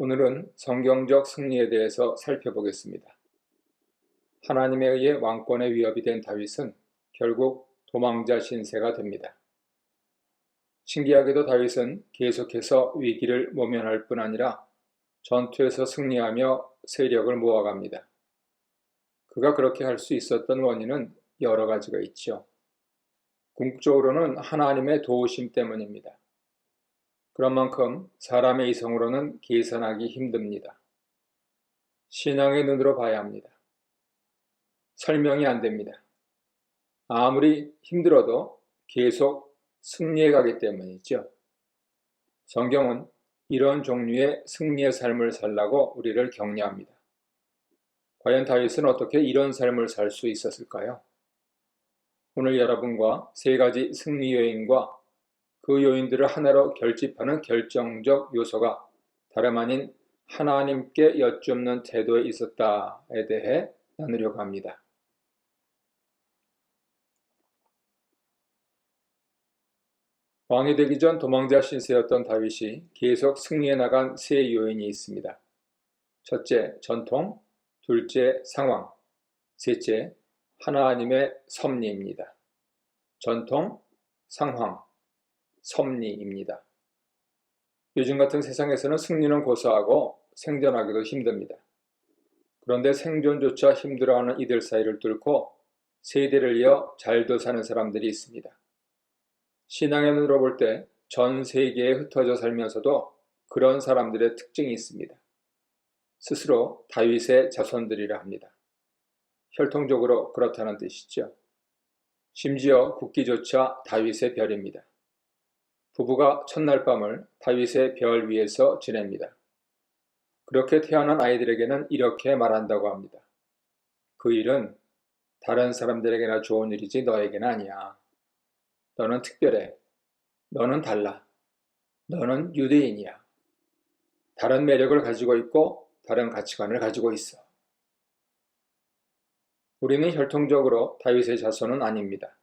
오늘은 성경적 승리에 대해서 살펴보겠습니다. 하나님에 의해 왕권의 위협이 된 다윗은 결국 도망자 신세가 됩니다. 신기하게도 다윗은 계속해서 위기를 모면할 뿐 아니라 전투에서 승리하며 세력을 모아갑니다. 그가 그렇게 할 수 있었던 원인은 여러 가지가 있죠. 궁극적으로는 하나님의 도우심 때문입니다. 그런 만큼 사람의 이성으로는 계산하기 힘듭니다. 신앙의 눈으로 봐야 합니다. 설명이 안 됩니다. 아무리 힘들어도 계속 승리해 가기 때문이죠. 성경은 이런 종류의 승리의 삶을 살라고 우리를 격려합니다. 과연 다윗은 어떻게 이런 삶을 살 수 있었을까요? 오늘 여러분과 세 가지 승리 요인과 그 요인들을 하나로 결집하는 결정적 요소가 다름 아닌 하나님께 여쭙는 태도에 있었다에 대해 나누려고 합니다. 왕이 되기 전 도망자 신세였던 다윗이 계속 승리해 나간 세 요인이 있습니다. 첫째, 전통. 둘째, 상황. 셋째, 하나님의 섭리입니다. 전통, 상황, 섭리입니다. 요즘 같은 세상에서는 승리는 고사하고 생존하기도 힘듭니다. 그런데 생존조차 힘들어하는 이들 사이를 뚫고 세대를 이어 잘도 사는 사람들이 있습니다. 신앙의 눈으로 볼 때 전 세계에 흩어져 살면서도 그런 사람들의 특징이 있습니다. 스스로 다윗의 자손들이라 합니다. 혈통적으로 그렇다는 뜻이죠. 심지어 국기조차 다윗의 별입니다. 부부가 첫날 밤을 다윗의 별 위에서 지냅니다. 그렇게 태어난 아이들에게는 이렇게 말한다고 합니다. 그 일은 다른 사람들에게나 좋은 일이지 너에게는 아니야. 너는 특별해. 너는 달라. 너는 유대인이야. 다른 매력을 가지고 있고 다른 가치관을 가지고 있어. 우리는 혈통적으로 다윗의 자손은 아닙니다.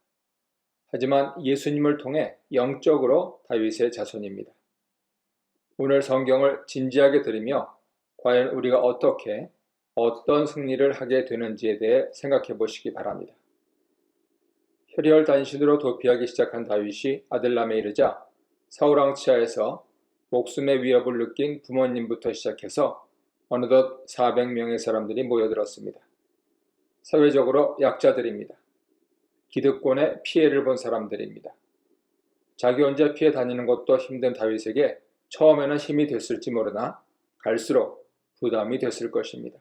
하지만 예수님을 통해 영적으로 다윗의 자손입니다. 오늘 성경을 진지하게 들으며 과연 우리가 어떻게 어떤 승리를 하게 되는지에 대해 생각해 보시기 바랍니다. 혈혈단신으로 도피하기 시작한 다윗이 아들람에 이르자 사울왕 치하에서 목숨의 위협을 느낀 부모님부터 시작해서 어느덧 400명의 사람들이 모여들었습니다. 사회적으로 약자들입니다. 기득권의 피해를 본 사람들입니다. 자기 혼자 피해 다니는 것도 힘든 다윗에게 처음에는 힘이 됐을지 모르나 갈수록 부담이 됐을 것입니다.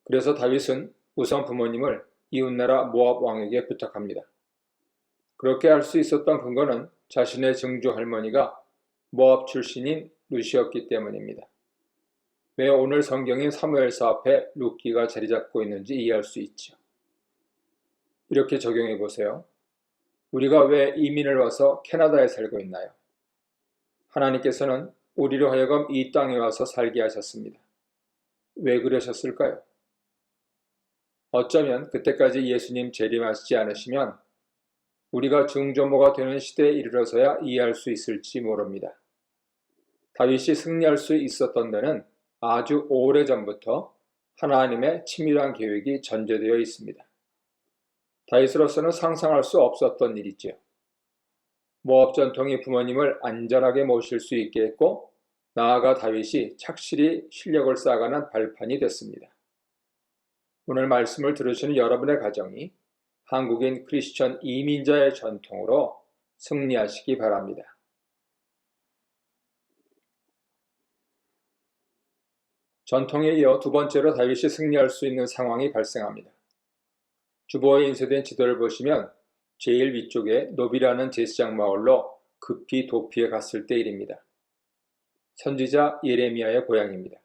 그래서 다윗은 우선 부모님을 이웃나라 모압 왕에게 부탁합니다. 그렇게 할 수 있었던 근거는 자신의 증조 할머니가 모압 출신인 룻이었기 때문입니다. 왜 오늘 성경인 사무엘서 앞에 룻기가 자리 잡고 있는지 이해할 수 있죠. 이렇게 적용해 보세요. 우리가 왜 이민을 와서 캐나다에 살고 있나요? 하나님께서는 우리로 하여금 이 땅에 와서 살게 하셨습니다. 왜 그러셨을까요? 어쩌면 그때까지 예수님 재림하시지 않으시면 우리가 중조모가 되는 시대에 이르러서야 이해할 수 있을지 모릅니다. 다윗이 승리할 수 있었던 데는 아주 오래전부터 하나님의 치밀한 계획이 전제되어 있습니다. 다윗으로서는 상상할 수 없었던 일이지요. 모압 전통이 부모님을 안전하게 모실 수 있게 했고 나아가 다윗이 착실히 실력을 쌓아가는 발판이 됐습니다. 오늘 말씀을 들으시는 여러분의 가정이 한국인 크리스천 이민자의 전통으로 승리하시기 바랍니다. 전통에 이어 두 번째로 다윗이 승리할 수 있는 상황이 발생합니다. 주보에 인쇄된 지도를 보시면 제일 위쪽에 노비라는 제사장 마을로 급히 도피해 갔을 때 일입니다. 선지자 예레미야의 고향입니다.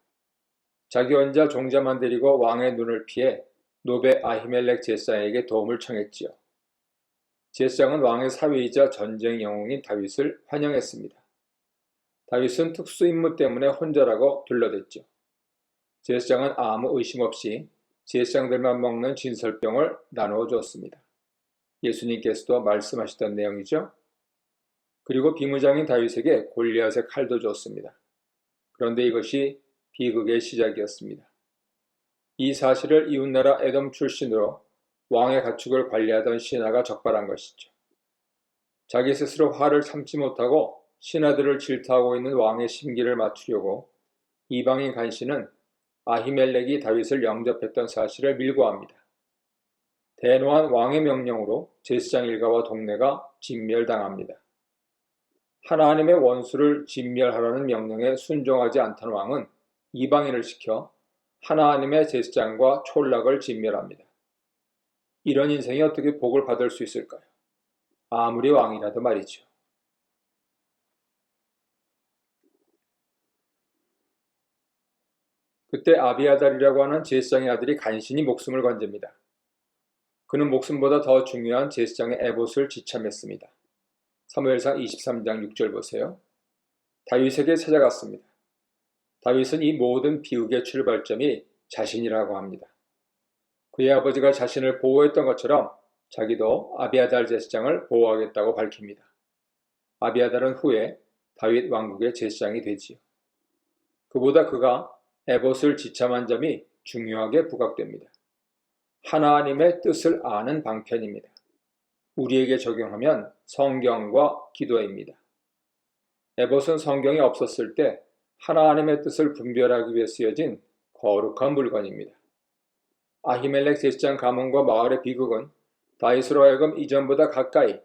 자기 혼자 종자만 데리고 왕의 눈을 피해 노베 아히멜렉 제사장에게 도움을 청했지요. 제사장은 왕의 사위이자 전쟁 영웅인 다윗을 환영했습니다. 다윗은 특수 임무 때문에 혼자라고 둘러댔죠. 제사장은 아무 의심 없이 제사장들만 먹는 진설병을 나누어 줬습니다. 예수님께서도 말씀하셨던 내용이죠. 그리고 비무장인 다윗에게 골리앗의 칼도 줬습니다. 그런데 이것이 비극의 시작이었습니다. 이 사실을 이웃나라 에돔 출신으로 왕의 가축을 관리하던 신하가 적발한 것이죠. 자기 스스로 화를 참지 못하고 신하들을 질타하고 있는 왕의 심기를 맞추려고 이방인 간신은 아히멜렉이 다윗을 영접했던 사실을 밀고합니다. 대노한 왕의 명령으로 제사장 일가와 동네가 진멸당합니다. 하나님의 원수를 진멸하라는 명령에 순종하지 않던 왕은 이방인을 시켜 하나님의 제사장과 촌락을 진멸합니다. 이런 인생이 어떻게 복을 받을 수 있을까요? 아무리 왕이라도 말이죠. 그때 아비아달이라고 하는 제사장의 아들이 간신히 목숨을 건집니다. 그는 목숨보다 더 중요한 제사장의 에봇을 지참했습니다. 사무엘상 23장 6절 보세요. 다윗에게 찾아갔습니다. 다윗은 이 모든 비극의 출발점이 자신이라고 합니다. 그의 아버지가 자신을 보호했던 것처럼 자기도 아비아달 제사장을 보호하겠다고 밝힙니다. 아비아달은 후에 다윗 왕국의 제사장이 되지요. 그보다 그가 에봇을 지참한 점이 중요하게 부각됩니다. 하나님의 뜻을 아는 방편입니다. 우리에게 적용하면 성경과 기도입니다. 에봇은 성경이 없었을 때 하나님의 뜻을 분별하기 위해 쓰여진 거룩한 물건입니다. 아히멜렉 제사장 가문과 마을의 비극은 다윗으로 하여금 이전보다 가까이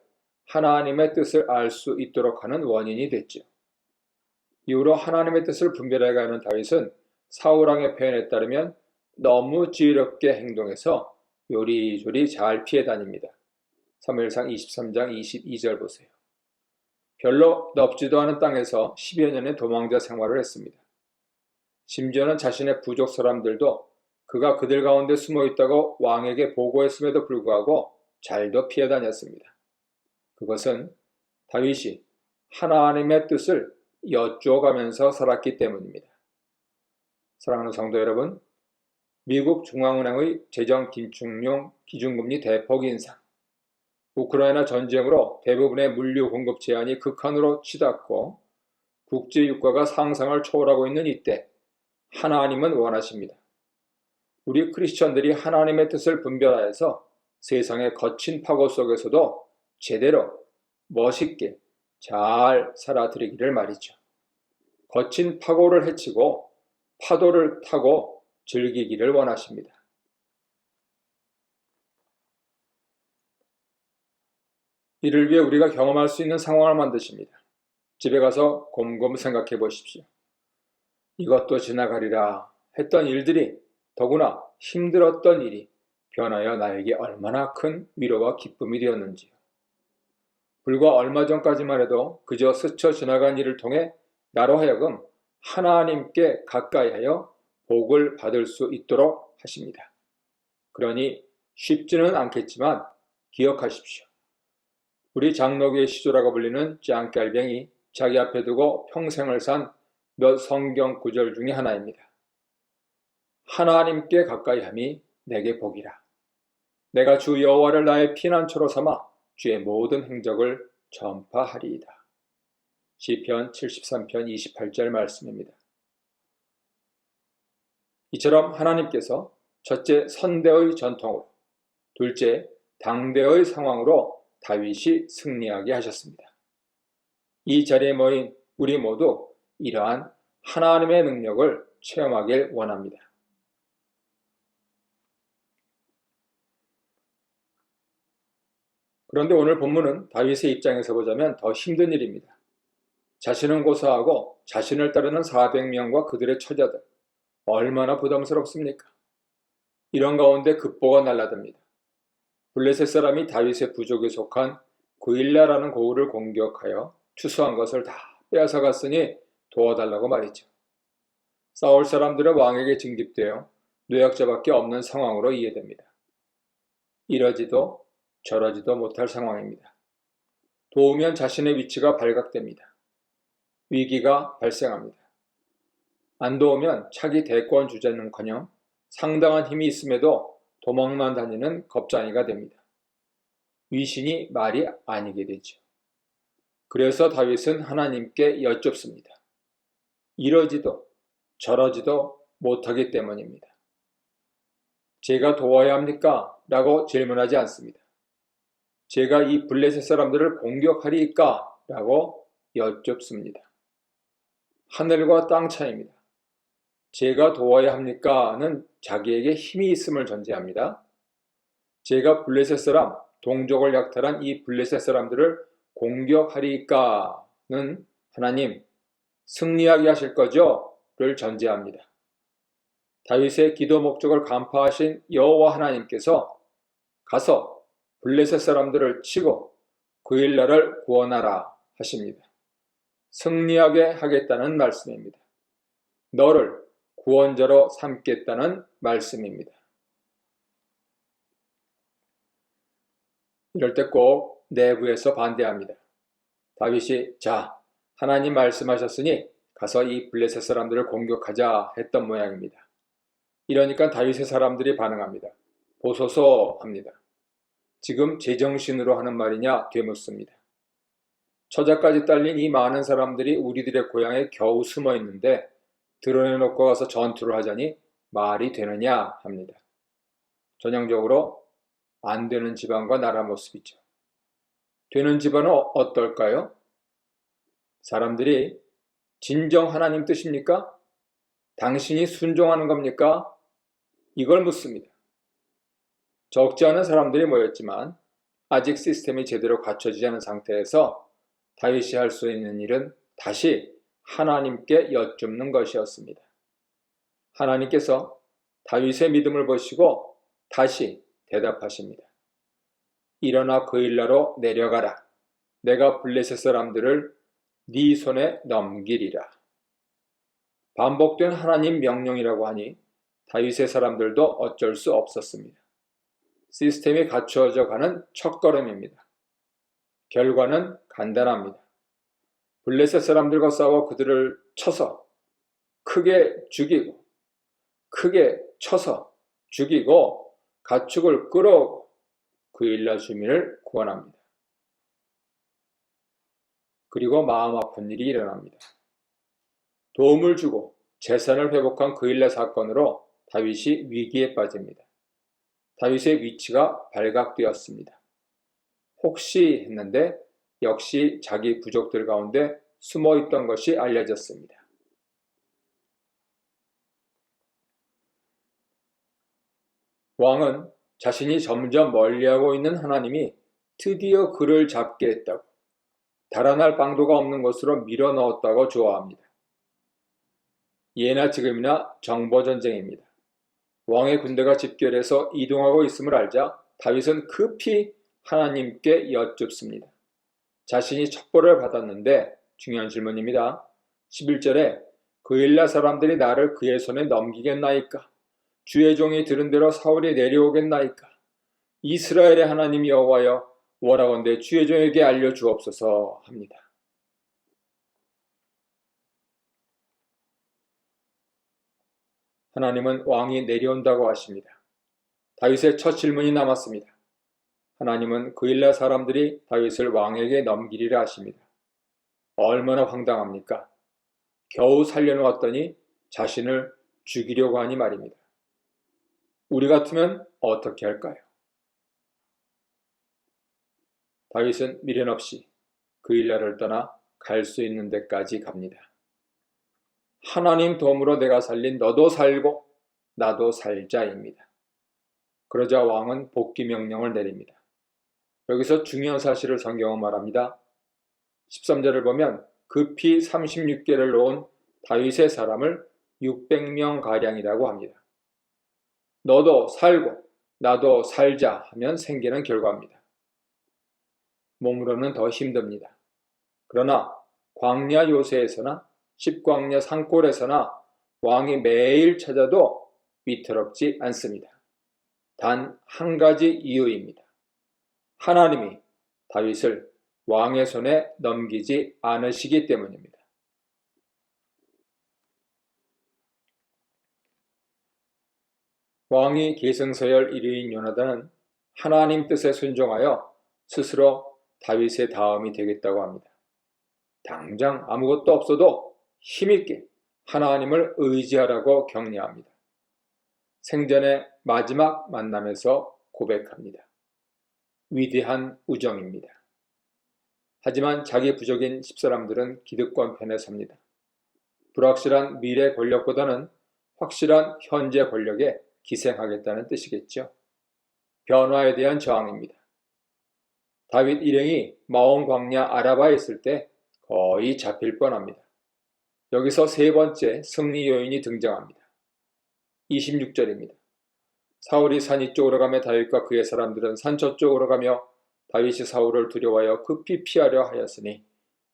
하나님의 뜻을 알 수 있도록 하는 원인이 됐죠. 이후로 하나님의 뜻을 분별해가는 다윗은 사울왕의 표현에 따르면 너무 지혜롭게 행동해서 요리조리 잘 피해 다닙니다. 사무엘상 23장 22절 보세요. 별로 넓지도 않은 땅에서 10여 년의 도망자 생활을 했습니다. 심지어는 자신의 부족 사람들도 그가 그들 가운데 숨어 있다고 왕에게 보고했음에도 불구하고 잘도 피해 다녔습니다. 그것은 다윗이 하나님의 뜻을 여쭈어가면서 살았기 때문입니다. 사랑하는 성도 여러분, 미국 중앙은행의 재정 긴축용 기준금리 대폭 인상, 우크라이나 전쟁으로 대부분의 물류 공급 제한이 극한으로 치닫고 국제 유가가 상상을 초월하고 있는 이때 하나님은 원하십니다. 우리 크리스천들이 하나님의 뜻을 분별하여서 세상의 거친 파고 속에서도 제대로 멋있게 잘 살아드리기를 말이죠. 거친 파고를 헤치고 파도를 타고 즐기기를 원하십니다. 이를 위해 우리가 경험할 수 있는 상황을 만드십니다. 집에 가서 곰곰 생각해 보십시오. 이것도 지나가리라 했던 일들이, 더구나 힘들었던 일이 변하여 나에게 얼마나 큰 위로와 기쁨이 되었는지요. 불과 얼마 전까지만 해도 그저 스쳐 지나간 일을 통해 나로 하여금 하나님께 가까이하여 복을 받을 수 있도록 하십니다. 그러니 쉽지는 않겠지만 기억하십시오. 우리 장로교의 시조라고 불리는 짱깔병이 자기 앞에 두고 평생을 산 몇 성경 구절 중에 하나입니다. 하나님께 가까이함이 내게 복이라. 내가 주 여호와를 나의 피난처로 삼아 주의 모든 행적을 전파하리이다. 시편 73편 28절 말씀입니다. 이처럼 하나님께서 첫째 선대의 전통으로, 둘째 당대의 상황으로 다윗이 승리하게 하셨습니다. 이 자리에 모인 우리 모두 이러한 하나님의 능력을 체험하길 원합니다. 그런데 오늘 본문은 다윗의 입장에서 보자면 더 힘든 일입니다. 자신은 고사하고 자신을 따르는 400명과 그들의 처자들, 얼마나 부담스럽습니까? 이런 가운데 급보가 날라듭니다. 블레셋 사람이 다윗의 부족에 속한 구일라라는 고을을 공격하여 추수한 것을 다 빼앗아갔으니 도와달라고 말이죠. 사울 사람들은 왕에게 징집되어 노약자밖에 없는 상황으로 이해됩니다. 이러지도 저러지도 못할 상황입니다. 도우면 자신의 위치가 발각됩니다. 위기가 발생합니다. 안 도우면 차기 대권 주자는커녕 상당한 힘이 있음에도 도망만 다니는 겁쟁이가 됩니다. 위신이 말이 아니게 되죠. 그래서 다윗은 하나님께 여쭙습니다. 이러지도 저러지도 못하기 때문입니다. 제가 도와야 합니까? 라고 질문하지 않습니다. 제가 이 블레셋 사람들을 공격하리까? 라고 여쭙습니다. 하늘과 땅 차이입니다. 제가 도와야 합니까?는 자기에게 힘이 있음을 전제합니다. 제가 블레셋 사람, 동족을 약탈한 이 블레셋 사람들을 공격하리까는 하나님 승리하게 하실 거죠? 를 전제합니다. 다윗의 기도 목적을 간파하신 여호와 하나님께서 가서 블레셋 사람들을 치고 그일 나를 구원하라 하십니다. 승리하게 하겠다는 말씀입니다. 너를 구원자로 삼겠다는 말씀입니다. 이럴 때 꼭 내부에서 반대합니다. 다윗이 자, 하나님 말씀하셨으니 가서 이 블레셋 사람들을 공격하자 했던 모양입니다. 이러니까 다윗의 사람들이 반응합니다. 보소서 합니다. 지금 제정신으로 하는 말이냐 되묻습니다. 처자까지 딸린 이 많은 사람들이 우리들의 고향에 겨우 숨어 있는데 드러내놓고 가서 전투를 하자니 말이 되느냐 합니다. 전형적으로 안 되는 집안과 나라 모습이죠. 되는 집안은 어떨까요? 사람들이 진정 하나님 뜻입니까? 당신이 순종하는 겁니까? 이걸 묻습니다. 적지 않은 사람들이 모였지만 아직 시스템이 제대로 갖춰지지 않은 상태에서 다윗이 할 수 있는 일은 다시 하나님께 여쭙는 것이었습니다. 하나님께서 다윗의 믿음을 보시고 다시 대답하십니다. 일어나 그일라로 내려가라. 내가 블레셋 사람들을 네 손에 넘기리라. 반복된 하나님 명령이라고 하니 다윗의 사람들도 어쩔 수 없었습니다. 시스템이 갖추어져 가는 첫걸음입니다. 결과는 간단합니다. 블레셋 사람들과 싸워 그들을 쳐서 크게 죽이고 크게 쳐서 죽이고 가축을 끌어오고 그일라 주민을 구원합니다. 그리고 마음 아픈 일이 일어납니다. 도움을 주고 재산을 회복한 그일라 사건으로 다윗이 위기에 빠집니다. 다윗의 위치가 발각되었습니다. 혹시 했는데 역시 자기 부족들 가운데 숨어있던 것이 알려졌습니다. 왕은 자신이 점점 멀리하고 있는 하나님이 드디어 그를 잡게 했다고, 달아날 방도가 없는 곳으로 밀어넣었다고 좋아합니다. 예나 지금이나 정보전쟁입니다. 왕의 군대가 집결해서 이동하고 있음을 알자 다윗은 급히 하나님께 여쭙습니다. 자신이 첩보를 받았는데 중요한 질문입니다. 11절에 그일라 사람들이 나를 그의 손에 넘기겠나이까? 주의 종이 들은 대로 사울이 내려오겠나이까? 이스라엘의 하나님 여호와여, 원하건대 주의 종에게 알려주옵소서 합니다. 하나님은 왕이 내려온다고 하십니다. 다윗의 첫 질문이 남았습니다. 하나님은 그일라 사람들이 다윗을 왕에게 넘기리라 하십니다. 얼마나 황당합니까? 겨우 살려놓았더니 자신을 죽이려고 하니 말입니다. 우리 같으면 어떻게 할까요? 다윗은 미련 없이 그일라를 떠나 갈 수 있는 데까지 갑니다. 하나님 도움으로 내가 살린 너도 살고 나도 살자입니다. 그러자 왕은 복귀 명령을 내립니다. 여기서 중요한 사실을 성경은 말합니다. 13절을 보면 급히 36개를 놓은 다윗의 사람을 600명가량이라고 합니다. 너도 살고 나도 살자 하면 생기는 결과입니다. 몸으로는 더 힘듭니다. 그러나 광야 요새에서나 십광야 산골에서나 왕이 매일 찾아도 위태롭지 않습니다. 단 한 가지 이유입니다. 하나님이 다윗을 왕의 손에 넘기지 않으시기 때문입니다. 왕위 계승서열 1위인 요나단은 하나님 뜻에 순종하여 스스로 다윗의 다음이 되겠다고 합니다. 당장 아무것도 없어도 힘있게 하나님을 의지하라고 격려합니다. 생전의 마지막 만남에서 고백합니다. 위대한 우정입니다. 하지만 자기 부족인 집사람들은 기득권 편에 섭니다. 불확실한 미래 권력보다는 확실한 현재 권력에 기생하겠다는 뜻이겠죠. 변화에 대한 저항입니다. 다윗 일행이 마온 광야 아라바에 있을 때 거의 잡힐 뻔합니다. 여기서 세 번째 승리 요인이 등장합니다. 26절입니다. 사울이 산 이쪽으로 가며 다윗과 그의 사람들은 산 저쪽으로 가며 다윗이 사울을 두려워하여 급히 피하려 하였으니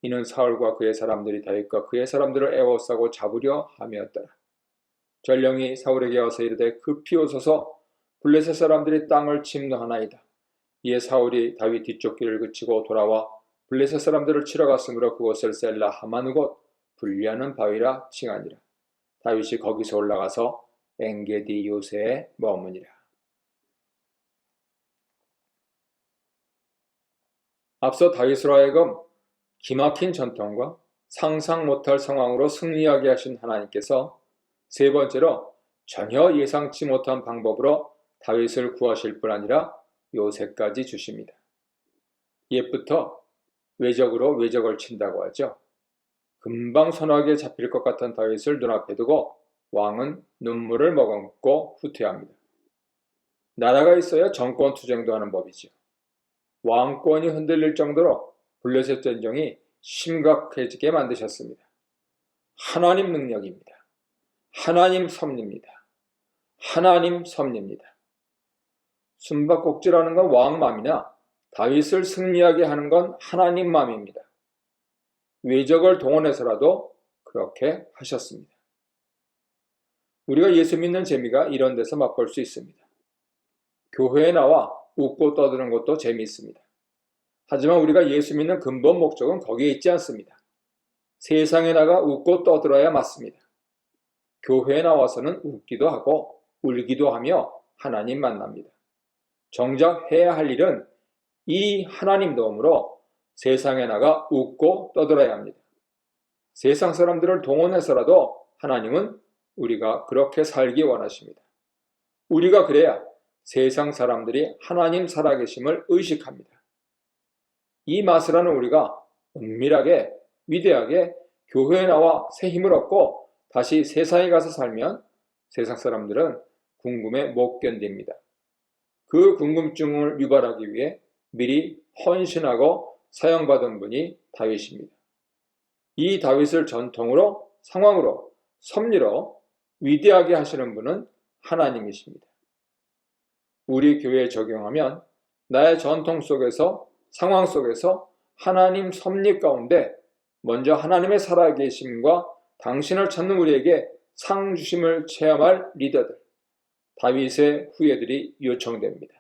이는 사울과 그의 사람들이 다윗과 그의 사람들을 애워싸고 잡으려 함이었더라. 전령이 사울에게 와서 이르되 급히 오소서 블레셋 사람들이 땅을 침노하나이다. 이에 사울이 다윗 뒤쪽 길을 그치고 돌아와 블레셋 사람들을 치러 갔으므로 그곳을 셀라 하만 곧 분리하는 바위라 칭하니라. 다윗이 거기서 올라가서 엔게디 요새에 머무니라. 앞서 다윗으로 하여금 기막힌 전통과 상상 못할 상황으로 승리하게 하신 하나님께서 세 번째로 전혀 예상치 못한 방법으로 다윗을 구하실 뿐 아니라 요새까지 주십니다. 옛부터 외적으로 외적을 친다고 하죠. 금방 선하게 잡힐 것 같은 다윗을 눈앞에 두고 왕은 눈물을 머금고 후퇴합니다. 나라가 있어야 정권 투쟁도 하는 법이죠. 왕권이 흔들릴 정도로 블레셋 전쟁이 심각해지게 만드셨습니다. 하나님 능력입니다. 하나님 섭리입니다. 하나님 섭리입니다. 숨바꼭질하는 건 왕 맘이나 다윗을 승리하게 하는 건 하나님 맘입니다. 외적을 동원해서라도 그렇게 하셨습니다. 우리가 예수 믿는 재미가 이런 데서 맛볼 수 있습니다. 교회에 나와 웃고 떠드는 것도 재미있습니다. 하지만 우리가 예수 믿는 근본 목적은 거기에 있지 않습니다. 세상에 나가 웃고 떠들어야 맞습니다. 교회에 나와서는 웃기도 하고 울기도 하며 하나님 만납니다. 정작 해야 할 일은 이 하나님 도움으로 세상에 나가 웃고 떠들어야 합니다. 세상 사람들을 동원해서라도 하나님은 우리가 그렇게 살기 원하십니다. 우리가 그래야 세상 사람들이 하나님 살아계심을 의식합니다. 이 맛을 아는 우리가 은밀하게 위대하게 교회에 나와 새 힘을 얻고 다시 세상에 가서 살면 세상 사람들은 궁금해 못 견딥니다. 그 궁금증을 유발하기 위해 미리 헌신하고 사용받은 분이 다윗입니다. 이 다윗을 전통으로, 상황으로, 섭리로 위대하게 하시는 분은 하나님이십니다. 우리 교회에 적용하면 나의 전통 속에서, 상황 속에서 하나님 섭리 가운데 먼저 하나님의 살아계심과 당신을 찾는 우리에게 상 주심을 체험할 리더들, 다윗의 후예들이 요청됩니다.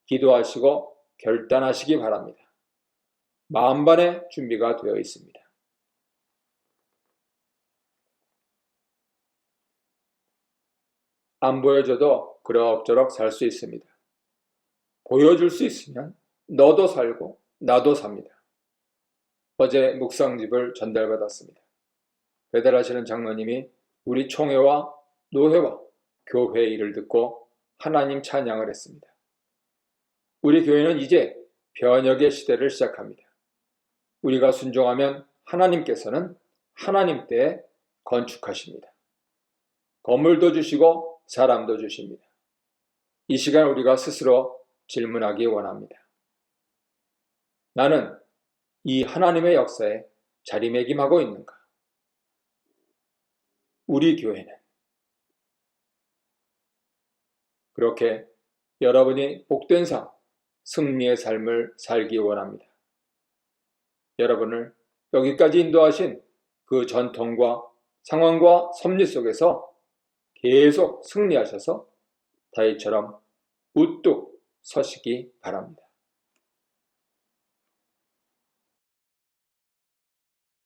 기도하시고 결단하시기 바랍니다. 만반의 준비가 되어 있습니다. 안 보여줘도 그럭저럭 살 수 있습니다. 보여줄 수 있으면 너도 살고 나도 삽니다. 어제 묵상집을 전달받았습니다. 배달하시는 장로님이 우리 총회와 노회와 교회 일을 듣고 하나님 찬양을 했습니다. 우리 교회는 이제 변혁의 시대를 시작합니다. 우리가 순종하면 하나님께서는 하나님 때에 건축하십니다. 건물도 주시고 사람도 주십니다. 이 시간 우리가 스스로 질문하기 원합니다. 나는 이 하나님의 역사에 자리매김하고 있는가? 우리 교회는 그렇게 여러분이 복된 삶, 승리의 삶을 살기 원합니다. 여러분을 여기까지 인도하신 그 전통과 상황과 섭리 속에서 계속 승리하셔서 다윗처럼 우뚝 서시기 바랍니다.